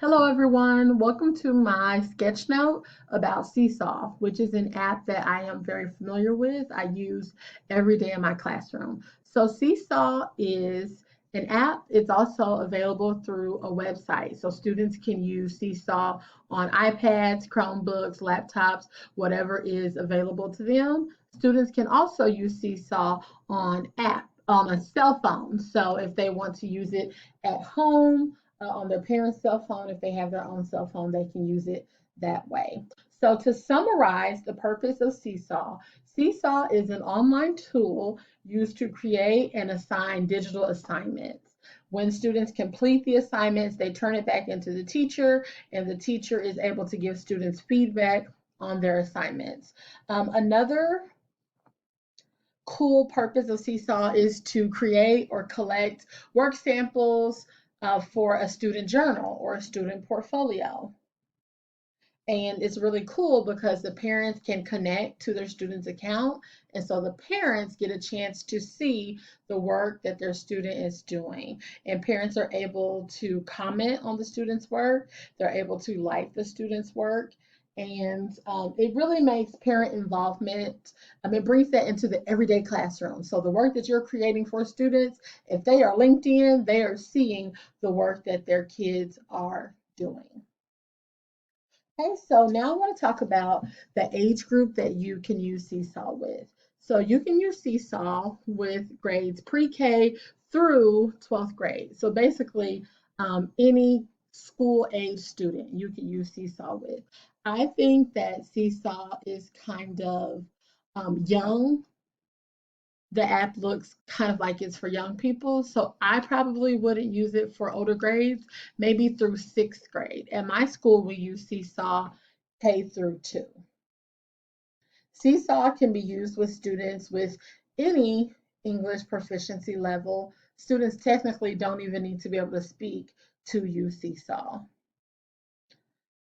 Hello everyone, welcome to my sketch note about Seesaw, which is an app that I am very familiar with. I use every day in my classroom. So Seesaw is an app. It's also available through a website. So students can use Seesaw on iPads, Chromebooks, laptops, whatever is available to them. Students can also use Seesaw on a cell phone. So if they want to use it at home, on their parents' cell phone. If they have their own cell phone, they can use it that way. So, to summarize the purpose of Seesaw, Seesaw is an online tool used to create and assign digital assignments. When students complete the assignments, they turn it back into the teacher, and the teacher is able to give students feedback on their assignments. Another cool purpose of Seesaw is to create or collect work samples for a student journal or a student portfolio. And it's really cool because the parents can connect to their student's account. And so the parents get a chance to see the work that their student is doing. And parents are able to comment on the student's work, they're able to like the student's work. And it really makes parent involvement, it brings that into the everyday classroom. So the work that you're creating for students, if they are linked in, they are seeing the work that their kids are doing. Okay, so now I want to talk about the age group that you can use Seesaw with. So you can use Seesaw with grades pre-K through 12th grade. So basically, any school age student you can use Seesaw with. I think that Seesaw is kind of young. The app looks kind of like it's for young people. So I probably wouldn't use it for older grades, maybe through sixth grade. At my school, we use Seesaw K through 2. Seesaw can be used with students with any English proficiency level. Students technically don't even need to be able to speak to use Seesaw.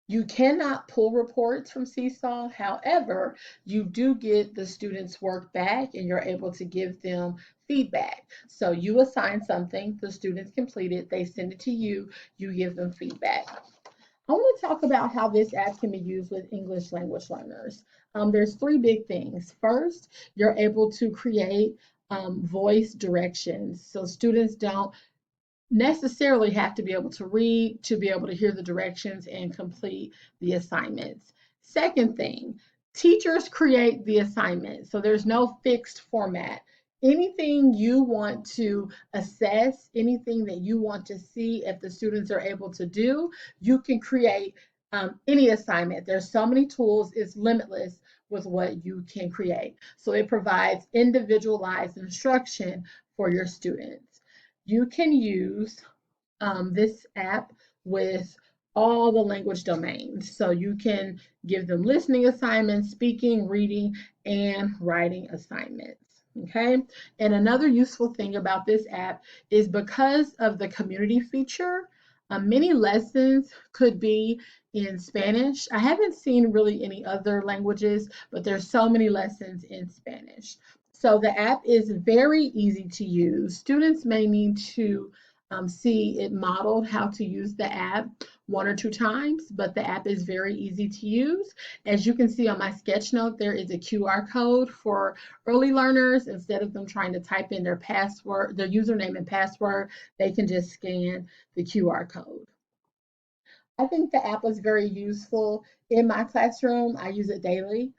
You cannot pull reports from Seesaw. However, you do get the students' work back and you're able to give them feedback. So you assign something, the students complete it, they send it to you, you give them feedback. I want to talk about how this app can be used with English language learners. There's three big things. First, you're able to create voice directions. So students don't necessarily have to be able to read to be able to hear the directions and complete the assignments. Second thing, teachers create the assignment, so there's no fixed format. Anything you want to assess, anything that you want to see if the students are able to do, you can create any assignment. There's so many tools, it's limitless with what you can create. So it provides individualized instruction for your students. You can use this app with all the language domains. So you can give them listening assignments, speaking, reading, and writing assignments. Okay. And another useful thing about this app is because of the community feature, many lessons could be in Spanish. I haven't seen really any other languages, but there's so many lessons in Spanish. So the app is very easy to use. Students may need to see it modeled how to use the app one or two times, but the app is very easy to use. As you can see on my sketch note, there is a QR code for early learners. Instead of them trying to type in their password, their username and password, they can just scan the QR code. I think the app was very useful in my classroom. I use it daily.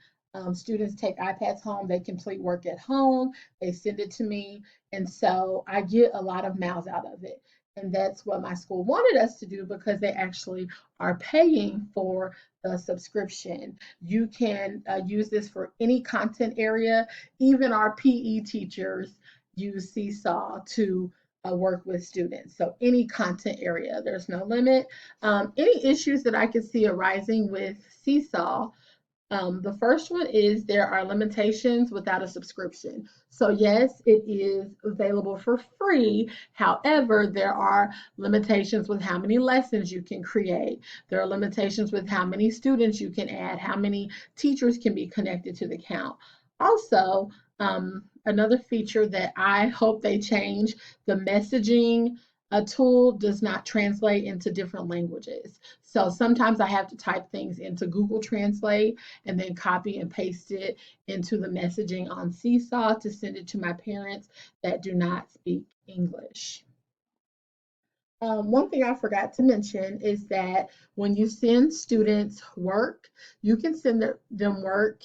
Students take iPads home, they complete work at home, they send it to me, and so I get a lot of miles out of it. And that's what my school wanted us to do because they actually are paying for the subscription. You can use this for any content area. Even our PE teachers use Seesaw to work with students. So any content area, there's no limit. Any issues that I could see arising with Seesaw, the first one is there are limitations without a subscription. So yes, it is available for free. However, there are limitations with how many lessons you can create. There are limitations with how many students you can add, how many teachers can be connected to the account. Also, another feature that I hope they change, the messaging a tool does not translate into different languages. So sometimes I have to type things into Google Translate and then copy and paste it into the messaging on Seesaw to send it to my parents that do not speak English. One thing I forgot to mention is that when you send students work, you can send them work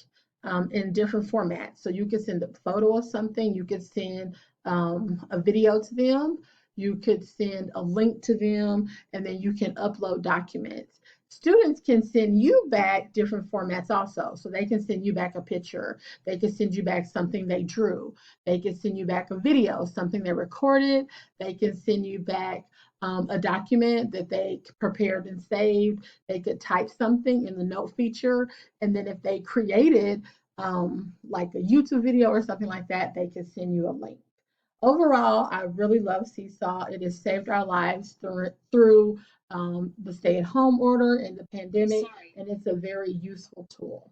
in different formats. So you can send a photo of something, you could send a video to them, you could send a link to them, and then you can upload documents. Students can send you back different formats also. So they can send you back a picture, they can send you back something they drew, they can send you back a video, something they recorded, they can send you back a document that they prepared and saved. They could type something in the note feature, and then if they created like a YouTube video or something like that, they could send you a link. Overall, I really love Seesaw. It has saved our lives through the stay-at-home order and the pandemic, and it's a very useful tool.